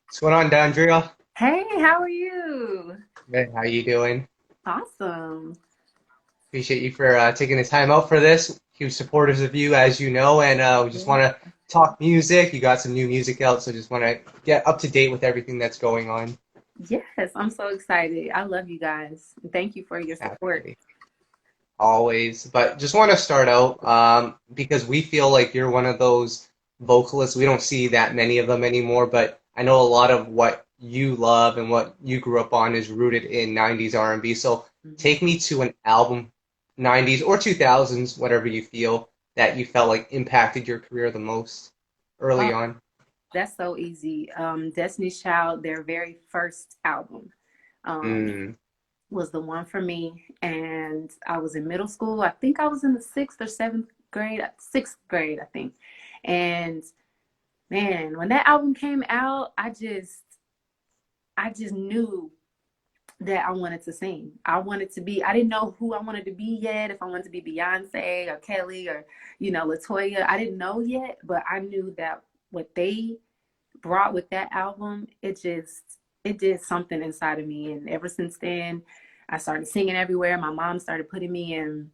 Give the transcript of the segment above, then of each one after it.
What's going on, Dondria? Hey, how are you? Hey, how you doing? Awesome. Appreciate you for taking the time out for this. Huge supporters of you, as you know, and we just want Yeah. to talk music. You got some new music out, so just want to get up to date with everything that's going on. Yes, I'm so excited. I love you guys. Thank you for your support. Absolutely. Always. But just want to start out because we feel like you're one of those vocalists. We don't see that many of them anymore, but I know a lot of what you love and what you grew up on is rooted in 90s R&B. So Mhm. take me to an album, 90s or 2000s, whatever you feel, that you felt like impacted your career the most early Oh, on. that's so easy. Destiny's Child, their very first album, um, Mm, was the one for me. And I was in middle school. I think I was in the sixth or seventh grade, sixth grade, I think. And man, when that album came out, I just knew that I wanted to sing. I didn't know who I wanted to be yet, if I wanted to be Beyonce or Kelly or, Latoya. I didn't know yet, but I knew that what they brought with that album, it did something inside of me. And ever since then, I started singing everywhere. My mom started putting me in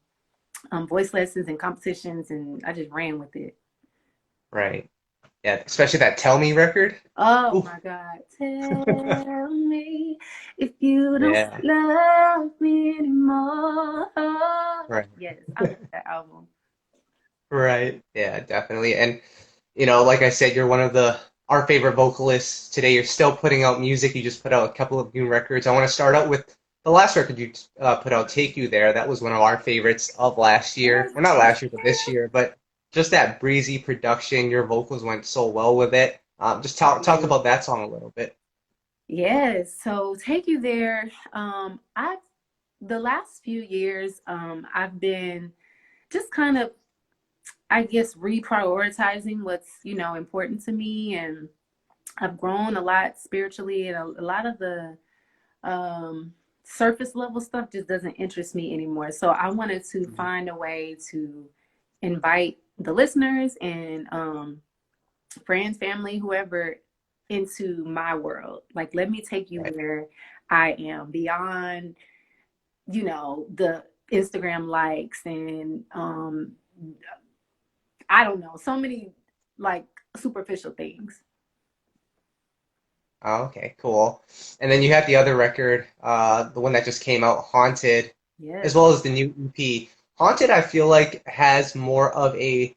voice lessons and competitions, and I just ran with it. right. Yeah, especially that Tell Me record. Oh Ooh. my God. Tell me if you don't Yeah. love me anymore. Right. Yes, I love that album. Right. Yeah, definitely. And like I said, you're one of the our favorite vocalists today. You're still putting out music. You just put out a couple of new records. I want to start out with the last record you put out, "Take You There." That was one of our favorites of last year. Yes, Well, not yes, last year, but this yes. year. But just that breezy production. Your vocals went so well with it. Just talk about that song a little bit. Yes. So take you there. I've the last few years, I've been just kind of, I guess, reprioritizing what's, important to me. And I've grown a lot spiritually, and a lot of the um, surface level stuff just doesn't interest me anymore. So I wanted to Mhm. find a way to invite the listeners and friends, family, whoever into my world. Like, let me take you Right. where I am beyond, the Instagram likes and I don't know, so many like superficial things. Oh, okay, cool. And then you have the other record, the one that just came out, Haunted, as Yes. well as the new EP. Haunted, I feel like has more of a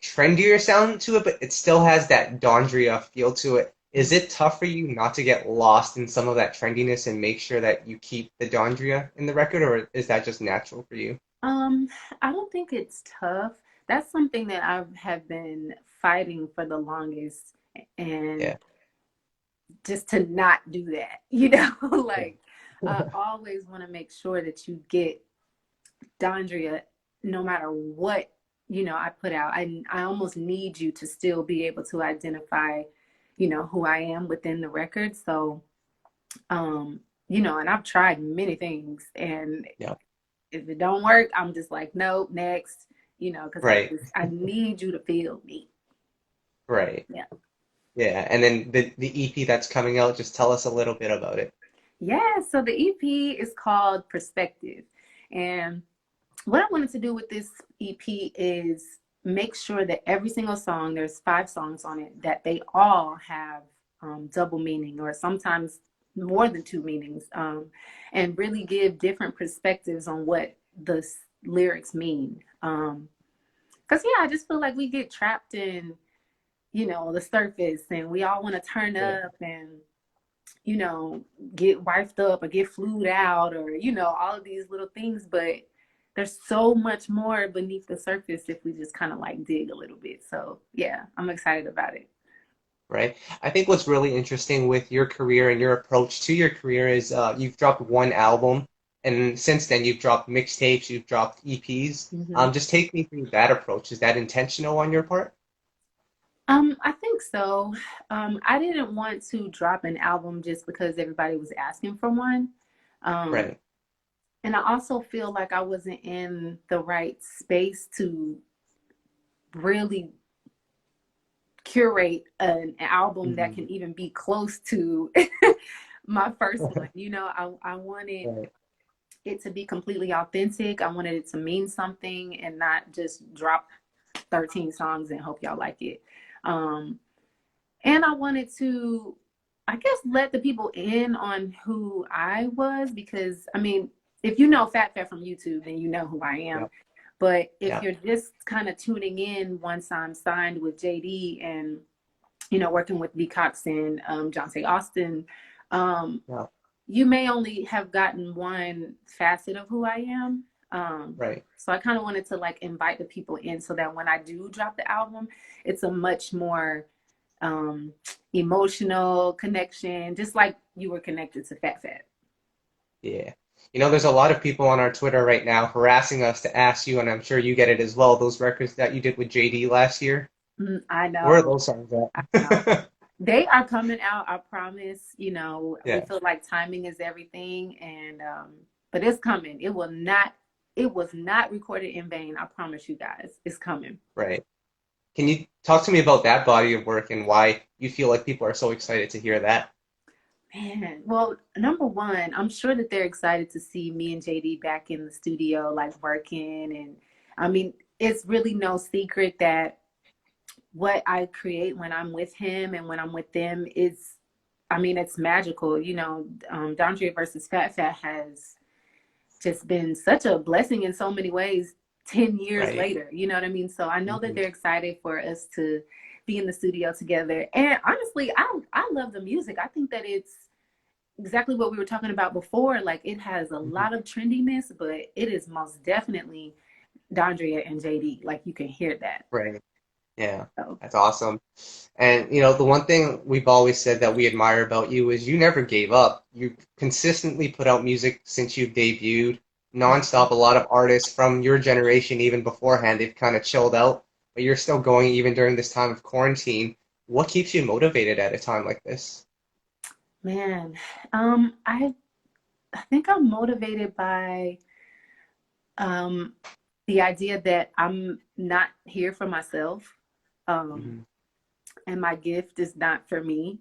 trendier sound to it, but it still has that Dondria feel to it. Is it tough for you not to get lost in some of that trendiness and make sure that you keep the Dondria in the record, or is that just natural for you? Um, I don't think it's tough. That's something that I have been fighting for the longest, and Yeah. just to not do that, Yeah. like I always want to make sure that you get Dondria no matter what, I put out. I almost need you to still be able to identify, who I am within the record. So, um, and I've tried many things, and Yeah. if it don't work, I'm just like, nope, next, because Right. I need you to feel me. Right. Yeah. Yeah. And then the EP that's coming out, just tell us a little bit about it. Yeah. So the EP is called Perspective. And what I wanted to do with this EP is make sure that every single song, there's 5 songs on it, that they all have double meaning or sometimes more than two meanings, and really give different perspectives on what the lyrics mean. Because, yeah, I just feel like we get trapped in, the surface, and we all want to turn Yeah. up and, you know, get wifed up or get flued out or, all of these little things. But there's so much more beneath the surface if we just kind of like dig a little bit. So, yeah, I'm excited about it. Right. I think what's really interesting with your career and your approach to your career is you've dropped one album, and since then you've dropped mixtapes, you've dropped EPs. Hmm. Just take me through that approach. Is that intentional on your part? I think so. I didn't want to drop an album just because everybody was asking for one. Um, Right. and I also feel like I wasn't in the right space to really curate an album that Mhm. can even be close to my first one. You know, I wanted Right. it to be completely authentic. I wanted it to mean something and not just drop 13 songs and hope y'all like it. Um, and I wanted to, I guess, let the people in on who I was because, I mean, if you know Phatfffat from YouTube, then you know who I am. Yeah. But if Yeah. you're just kind of tuning in once I'm signed with JD and, you know, working with B. Cox and Jonte Austin, um, Yeah. you may only have gotten one facet of who I am. Right. So I kind of wanted to like invite the people in so that when I do drop the album, it's a much more um, emotional connection, just like you were connected to Phatfffat. Yeah. There's a lot of people on our Twitter right now harassing us to ask you, and I'm sure you get it as well, those records that you did with JD last year. I Where are know, those songs I know. at? They are coming out, I promise. You know, we Yeah. feel like timing is everything, and but it's coming. It was not recorded in vain. I promise you guys, it's coming. Right. Can you talk to me about that body of work and why you feel like people are so excited to hear that? Man, well, number one, I'm sure that they're excited to see me and JD back in the studio, like working. And I mean, it's really no secret that what I create when I'm with him and when I'm with them is, I mean, it's magical. You know, Dondria versus Phatfffat has just been such a blessing in so many ways 10 years Right. later. You know what I mean? So I know that Hmm. they're excited for us to be in the studio together. And honestly, I love the music. I think that it's exactly what we were talking about before. Like it has a Hmm. lot of trendiness, but it is most definitely Dondria and JD. Like you can hear that. Right. Yeah. So That's awesome. And the one thing we've always said that we admire about you is you never gave up. You consistently put out music since you've debuted, nonstop. A lot of artists from your generation, even beforehand, they've kind of chilled out, but you're still going even during this time of quarantine. What keeps you motivated at a time like this? man, I think I'm motivated by um the idea that I'm not here for myself. Um Hmm. and my gift is not for me.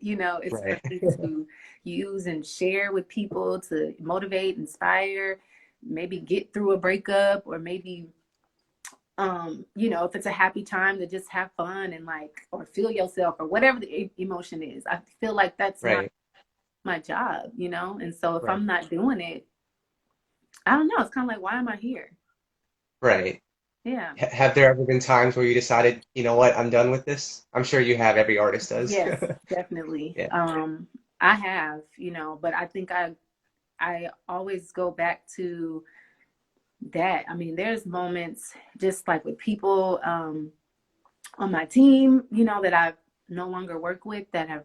You know, it's for Right. me to use and share with people to motivate, inspire, maybe get through a breakup, or maybe you know, if it's a happy time to just have fun and like or feel yourself or whatever the emotion is. I feel like that's Right. my job, you know? And so if Right. I'm not doing it, I don't know, it's kind of like why am I here? Right. Yeah. Have there ever been times where you decided, you know what, I'm done with this? I'm sure you have. Every artist does. Yes, definitely. Yeah. I have, you know, but I think I always go back to that. I mean, there's moments just like with people on my team, you know, that I no longer work with that have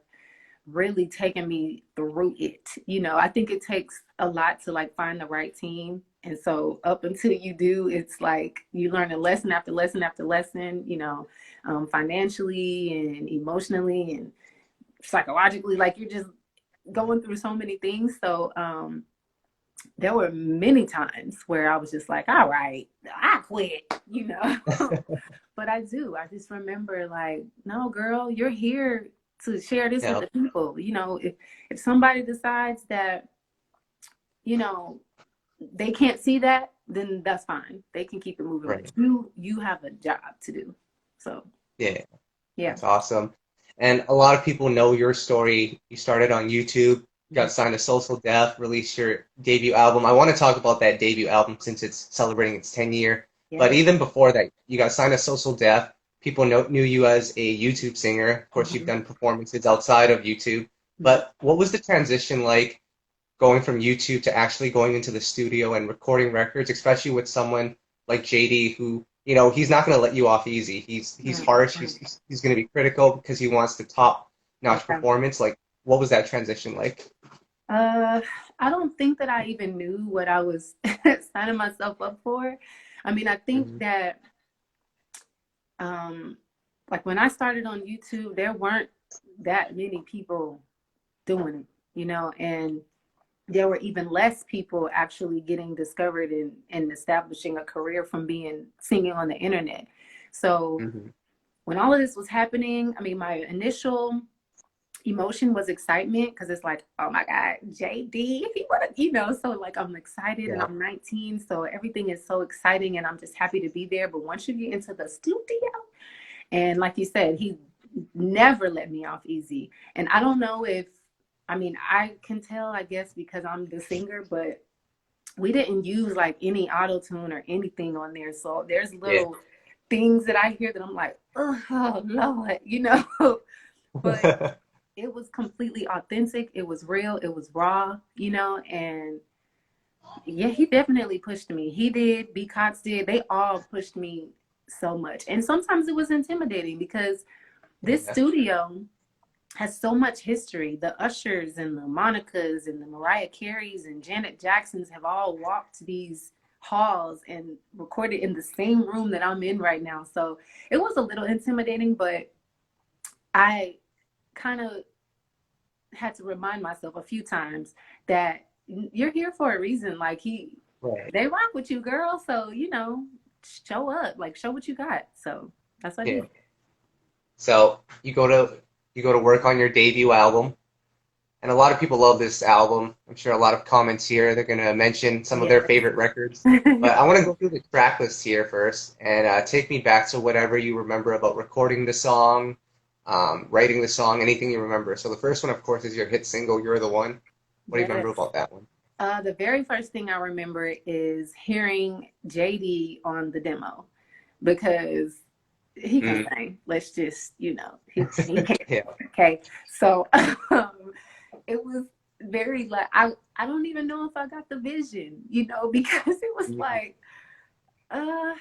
really taken me through it. You know, I think it takes a lot to like find the right team. And so up until you do, it's like you learn a lesson after lesson after lesson, you know, financially and emotionally and psychologically, like you're just going through so many things. So there were many times where I was just like, all right, I quit, you know. But I do. I just remember like, no, girl, you're here to share this with Yeah. the people. You know, if somebody decides that, you know, they can't see that, then that's fine. They can keep it moving. But Right. you have a job to do. So Yeah. yeah. That's awesome. And a lot of people know your story. You started on YouTube, Mhm. got signed to Social Death, released your debut album. I want to talk about that debut album since it's celebrating its 10 year. But Yes. even before that, you got signed to Social Death. People knew you as a YouTube singer. Of course, you've Mhm. done performances outside of YouTube. Mhm. But what was the transition like going from YouTube to actually going into the studio and recording records, especially with someone like JD who, he's not going to let you off easy. He's harsh. Mhm. He's going to be critical because he wants the top-notch Yeah. performance. Like, what was that transition like? Uh, I don't think that I even knew what I was signing myself up for. I mean, I think Hmm. that um, like when I started on YouTube, there weren't that many people doing it, you know, and there were even less people actually getting discovered and establishing a career from being singing on the internet. So Hmm. when all of this was happening, I mean, my initial emotion was excitement because it's like, oh my God, JD, if you want to, so like I'm excited and Yeah. I'm 19. So everything is so exciting and I'm just happy to be there. But once you get into the studio, and like you said, he never let me off easy. And I don't know if, I mean, I can tell, I guess, because I'm the singer, but we didn't use like any auto tune or anything on there. So there's Yeah. little things that I hear that I'm like, oh Lord. But it was completely authentic. It was real. It was raw, and yeah, he definitely pushed me. He did. B Cox did. They all pushed me so much. And sometimes it was intimidating because this Yeah. studio has so much history. The Ushers and the Monicas and the Mariah Careys and Janet Jacksons have all walked these halls and recorded in the same room that I'm in right now. So it was a little intimidating, but I kind of had to remind myself a few times that you're here for a reason. Like Right. they rock with you, girl. So, show up, like show what you got. So that's what I Yeah. did. So you go to work on your debut album, and a lot of people love this album. I'm sure a lot of comments here. They're gonna mention some of their Yes. favorite records, but I want to go through the track list here first and take me back to whatever you remember about recording the song, writing the song, anything you remember. So the first one, of course, is your hit single, "You're the One." What do you remember Yes. about that one? The very first thing I remember is hearing JD on the demo because he can Mm. sing. Let's just, he can. Yeah. Okay. So it was very like, I don't even know if I got the vision, because it was Mhm. like, uh,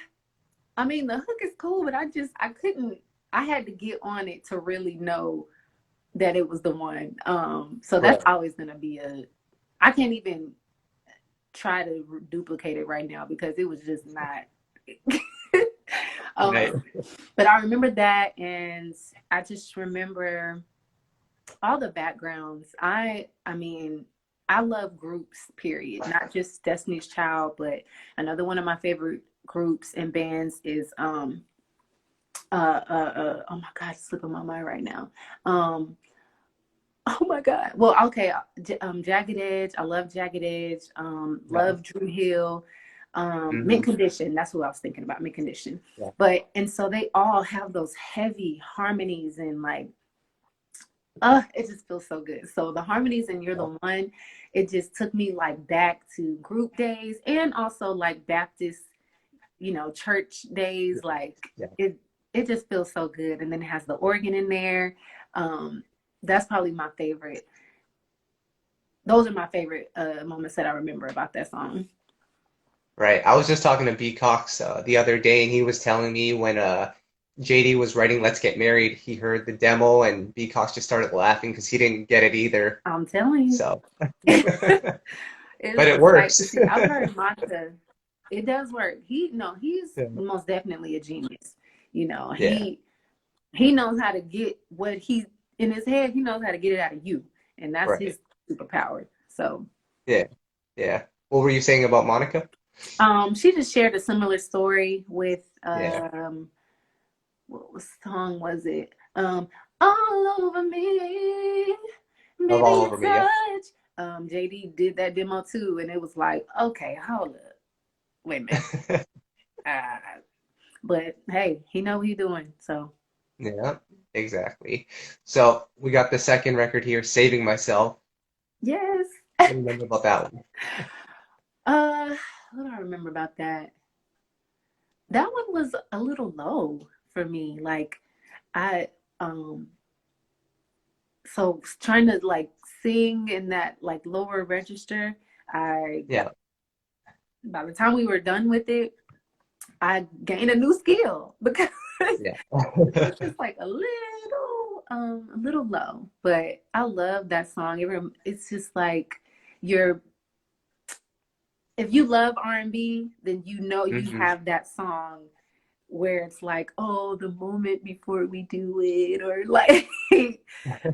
I mean, the hook is cool, but I couldn't, I had to get on it to really know that it was the one. So that's Right. always going to be I can't even try to duplicate it right now because it was just not. Right. um, but I remember that, and I just remember all the backgrounds. I mean, I love groups, period, not just Destiny's Child, but another one of my favorite groups and bands is oh my God, it's slipping my mind right now. Oh my God. Well, okay. Jagged Edge. I love Jagged Edge. Yeah. Love Drew Hill. Mint Hmm. Condition. That's what I was thinking about. Mint Condition. Yeah. And so they all have those heavy harmonies and like, it just feels so good. So the harmonies and You're Yeah. the One, it just took me like back to group days and also like Baptist, church days. Like Yeah. it just feels so good. And then it has the organ in there. Um, that's probably my favorite. Those are my favorite moments that I remember about that song. Right. I was just talking to B Cox the other day, and he was telling me when JD was writing "Let's Get Married," he heard the demo, and B Cox just started laughing because he didn't get it either. I'm telling you. So, It's but it just like, works. see, I've heard Monica. It does work. No, he's Yeah. most definitely a genius. You know, Yeah. he knows how to get what he in his head. He knows how to get it out of you, and that's Right. his superpower. So, Yeah. Yeah. What were you saying about Monica? she just shared a similar story with Yeah. what song was it? All Over Me, Love Baby all Your over me. Yep. Touch. JD did that demo too, and it was like, okay, hold up, wait a minute. Uh, but hey, he know what he doing, so Yeah. Exactly. So we got the second record here, "Saving Myself." yes. What do you remember about that one? uh, what do I remember about that? That one was a little low for me. Like I um so trying to like sing in that like lower register, I got Yeah. by the time we were done with it, I gained a new skill because Yeah. it was just like a little low. But I love that song. It's just like you're if you love R&B, then you know you Hmm. have that song where it's like, oh, the moment before we do it, or like,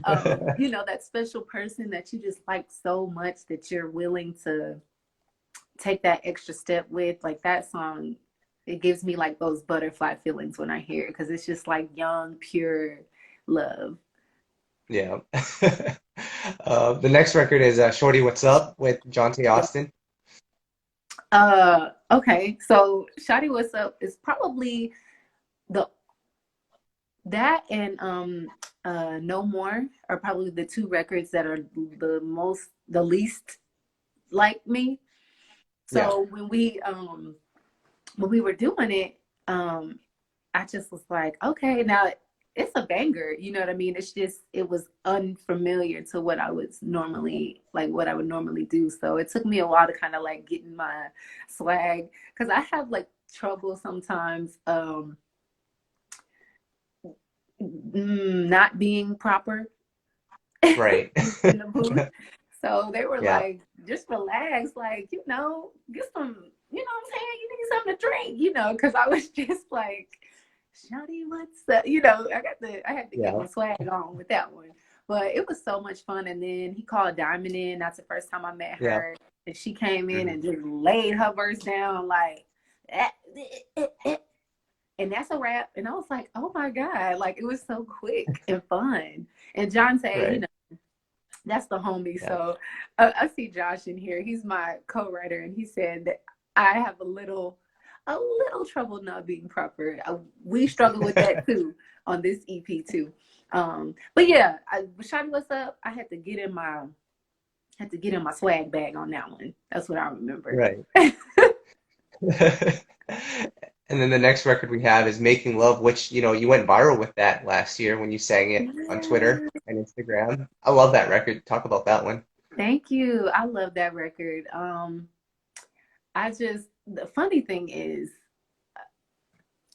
that special person that you just like so much that you're willing to take that extra step with. Like that song, it gives me like those butterfly feelings when I hear it because it's just like young, pure love. Yeah. The next record is Shorty What's Up with John T. Yeah. Austin. Okay. So Shaadi What's Up is probably the that and No More are probably the two records that are the least like me. Yeah. So when we were doing it, I just was like, okay, now it's a banger, you know what I mean? It's just it was unfamiliar to what I was normally like what I would normally do. So it took me a while to kind of like get in my swag because I have like trouble sometimes not being proper Right. in the booth. So they were Yeah. like, just relax, like, get some, you know what I'm saying? You need something to drink, because I was just like, Shawty, what's up? I had to get Yeah. my swag on with that one. But it was so much fun. And then he called Diamond in. That's the first time I met Yeah. her. And she came in Mhm. and just laid her verse down like, eh, eh, eh, and that's a wrap. And I was like, oh my God, like it was so quick and fun. And John said, Right. that's the homie. Yeah. So I see Josh in here. He's my co-writer, and he said that I have a little trouble not being proper. We struggle with that too on this EP too. But yeah, Shawty, what's up? I had to get in my swag bag on that one. That's what I remember. Right. And then the next record we have is Making Love, which, you went viral with that last year when you sang it on Twitter Yeah. and Instagram. I love that record. Talk about that one. Thank you. I love that record. The funny thing is,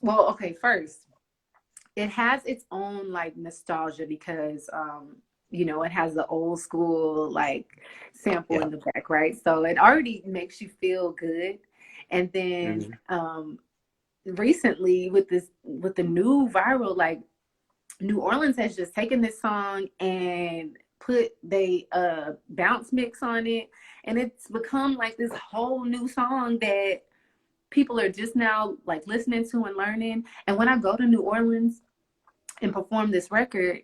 well, okay, first, it has its own like nostalgia because it has the old school like sample Yeah. in the back, right? So it already makes you feel good. And then Hmm. recently with the new viral, like New Orleans has just taken this song and put they bounce mix on it, and it's become like this whole new song that people are just now like listening to and learning. And when I go to New Orleans and perform this record,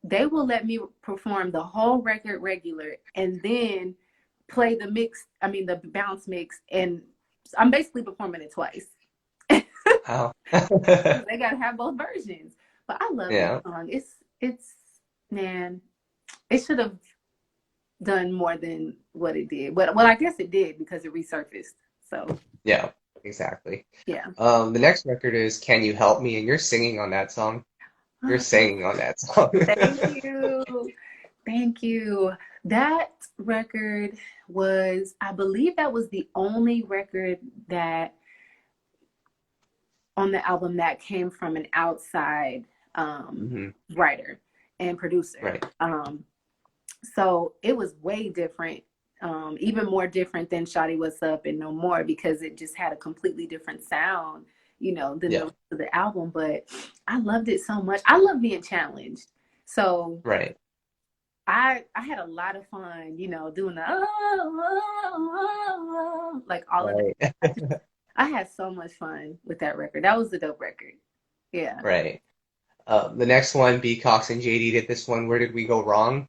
they will let me perform the whole record regular and then play the bounce mix, and I'm basically performing it twice. Oh. They gotta have both versions. But I love this Yeah. song. It's man, it should have done more than what it did. But well, I guess it did because it resurfaced. So Yeah. Exactly. yeah. The next record is Can You Help Me? And you're singing on that song. You're singing on that song. Thank you. Thank you. That record was, I believe that was the only record that on the album that came from an outside Hmm. writer and producer. Right. So it was way different, even more different than Shawty What's Up and No More because it just had a completely different sound, than the Yeah. rest of the album. But I loved it so much. I love being challenged. So Right. I had a lot of fun, doing the like all of that. Right. I had so much fun with that record. That was the dope record. Yeah. Right. The next one, B Cox and JD did this one. Where did we go wrong?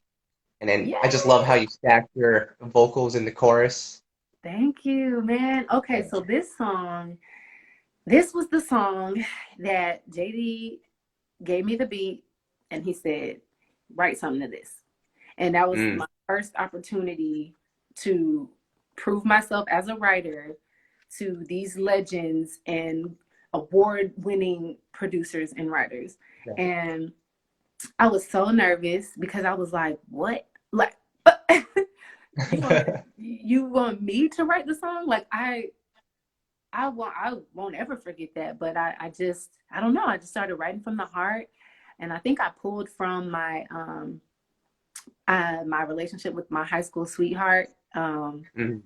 And then I just love how Yay! you stacked your vocals in the chorus. Thank you, man. Okay, so this was the song that JD gave me the beat and he said, write something to this. And that was Mm, my first opportunity to prove myself as a writer to these legends and award winning producers and writers. yeah. And I was so nervous because I was like, what? Like, you want me to write the song? Like I won't ever forget that. But I don't know. I just started writing from the heart. And I think I pulled from my relationship with my high school sweetheart. Mm,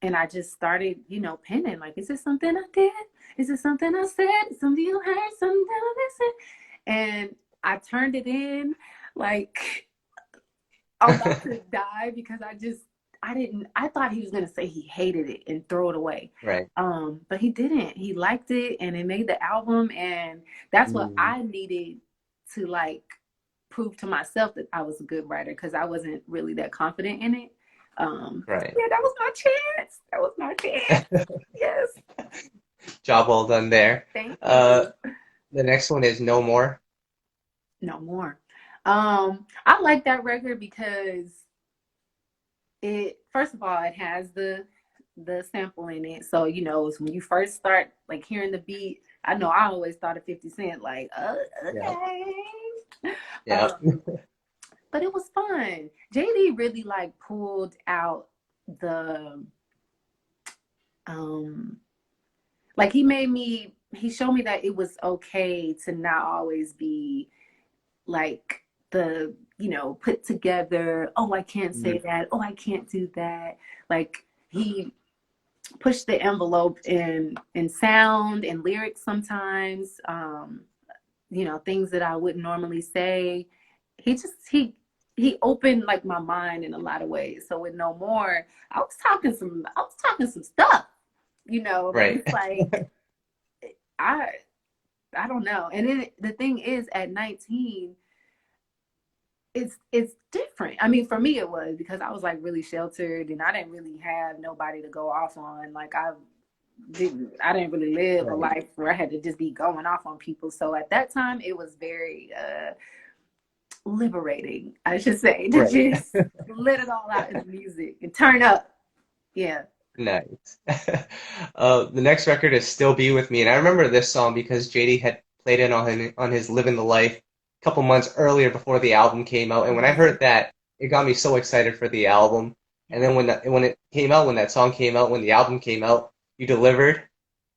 And I just started, penning. Like, is this something I did? Is it something I said? Something you heard? Something I listened? And I turned it in like I'm about to die because I thought he was gonna say he hated it and throw it away. Right. But he didn't. He liked it and it made the album, and that's what Mm, I needed to like prove to myself that I was a good writer, because I wasn't really that confident in it. right. Yeah, that was my chance. That was my chance. Yes. Job well done there. Thank Uh, you. the next one is No More. No more. I like that record because it, first of all, it has the sample in it. So, you know, when you first start like hearing the beat, I know I always thought of 50 Cent, like, Yeah. okay. Yeah. Um, but it was fun. JD really like pulled out the um like he showed me that it was okay to not always be like the, you know, put together, oh, I can't say Mm, that, oh, I can't do that. Like he pushed the envelope in sound and lyrics sometimes. You know, things that I wouldn't normally say. He just he opened like my mind in a lot of ways. So with No More, I was talking some stuff, you know, but right. it's like I I don't know. And then the thing is, at 19, it's different. I mean, for me it was, because I was like really sheltered and I didn't really have nobody to go off on. Like I didn't really live a Right. life where I had to just be going off on people. So at that time it was very liberating, I should say, to Right. just let it all out in the music and turn up. Yeah. Nice. The next record is Still Be With Me, and I remember this song because JD had played it on his Living the Life a couple months earlier before the album came out, and when I Mhm. heard that, it got me so excited for the album. And then when it came out, when that song came out, when the album came out, you delivered.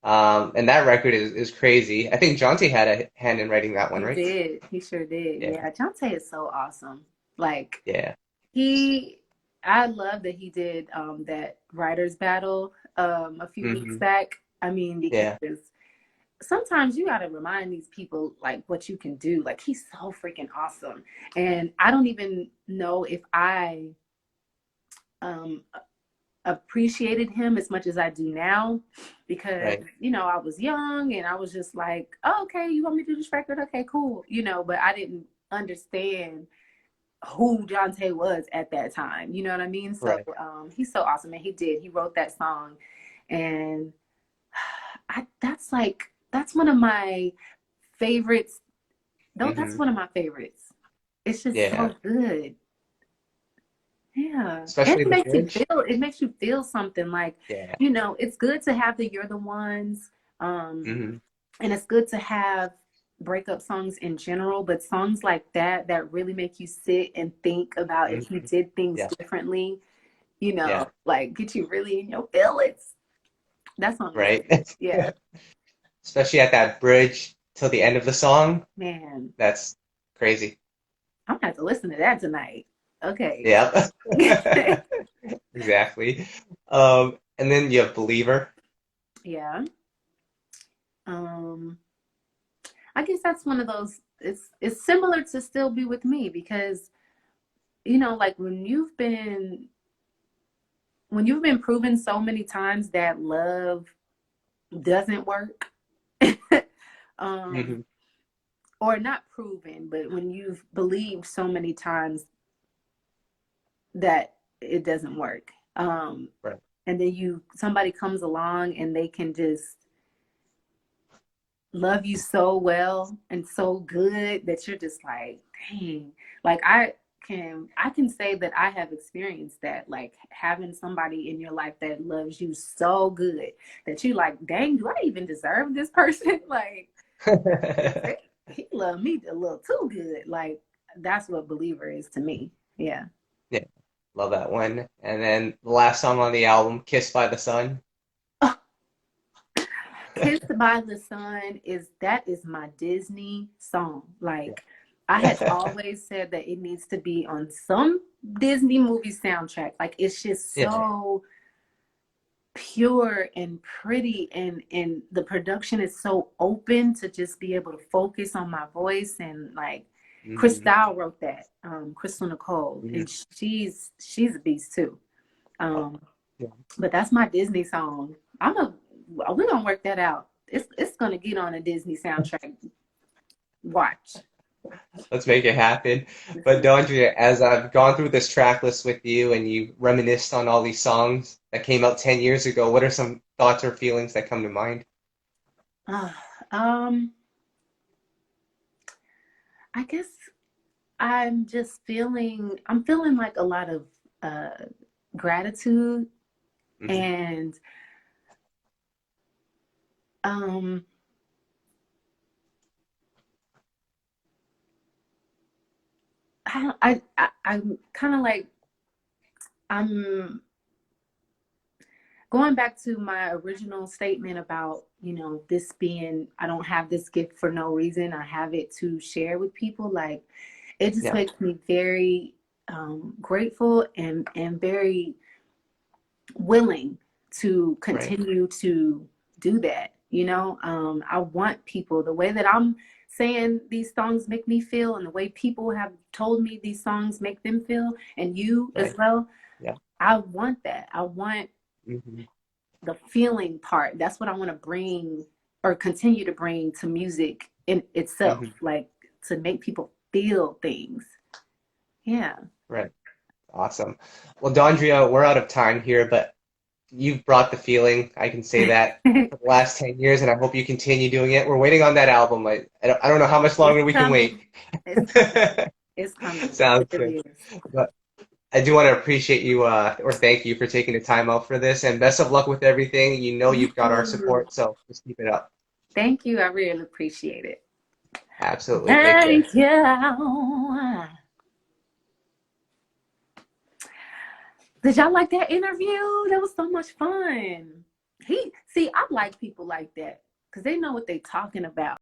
And that record is crazy. I think Jonte had a hand in writing that one, He right? did. He sure did. Yeah, Yeah. Jonte is so awesome. Like yeah. he, I love that he did that writers battle a few weeks Hmm. back. I mean, Yeah, because sometimes you got to remind these people like what you can do. Like he's so freaking awesome. And I don't even know if I um appreciated him as much as I do now, because right, you know I was young and I was just like, oh, okay, you want me to do this record? Okay, cool. You know, but I didn't understand who Jonte was at that time. You know what I mean? So right. he's so awesome, and he did. He wrote that song, and that's one of my favorites. Though that's Hmm. one of my favorites. It's just Yeah, so good. Yeah. And especially the bridge. it makes you feel something like, Yeah. you know, it's good to have the You're the Ones. Um, Hmm. and it's good to have breakup songs in general, but songs like that really make you sit and think about if you Hmm. did things Yeah, differently, you know, yeah. like get you really in your feelings. That song is Right. good. Yeah. Especially at that bridge till the end of the song. Man, That's crazy. I'm gonna have to listen to that tonight. Okay. Yeah. Exactly. And then you have Believer. Yeah. Um, I guess that's one of those. It's similar to Still Be With Me, because you know, like when you've been proven so many times that love doesn't work, um, Hmm. or not proven, but when you've believed so many times that it doesn't work, Right. and then somebody comes along and they can just love you so well and so good that you're just like, dang. Like I can say that I have experienced that, like having somebody in your life that loves you so good that you like, dang, do I even deserve this person? Like he loved me a little too good. Like that's what Believer is to me. Yeah. Yeah, love that one. And then the last song on the album, Kissed by the Sun. Kissed by the Sun is my Disney song. Yeah. Like I had always said that it needs to be on some Disney movie soundtrack. Like it's just Yeah. so pure and pretty, and the production is so open to just be able to focus on my voice. And like Hmm. Crystal wrote that, Crystal Nicole, Hmm. and she's a beast too. Um, Yeah. but that's my Disney song. We're gonna work that out. It's gonna get on a Disney soundtrack. Watch. Let's make it happen. But Dondria, as I've gone through this track list with you and you reminisced on all these songs that came out 10 years ago, what are some thoughts or feelings that come to mind? Uh, um, I guess I'm feeling like a lot of uh gratitude Hmm. and um I'm kind of like I'm going back to my original statement about, this being, I don't have this gift for no reason. I have it to share with people. Like, it just Yeah, makes me very grateful and very willing to right, continue to do that. I want people, the way that I'm saying these songs make me feel, and the way people have told me these songs make them feel, and you as right. well. Yeah. I want that. I want Hmm. the feeling part. That's what I want to bring or continue to bring to music in itself, Hmm. like to make people feel things. Yeah. Right. Awesome. Well, Dondria, we're out of time here, but you've brought the feeling. I can say that for the last 10 years, and I hope you continue doing it. We're waiting on that album. I don't know how much It's longer we can wait. coming. It's coming. It's coming. It Sounds good. really is. But I do want to appreciate you or thank you for taking the time out for this, and best of luck with everything. You know You you've got our too. support, so just keep it up. Thank you. I really appreciate it. Absolutely. Take care. Thank you. Did y'all like that interview? That was so much fun. I like people like that because they know what they're talking about.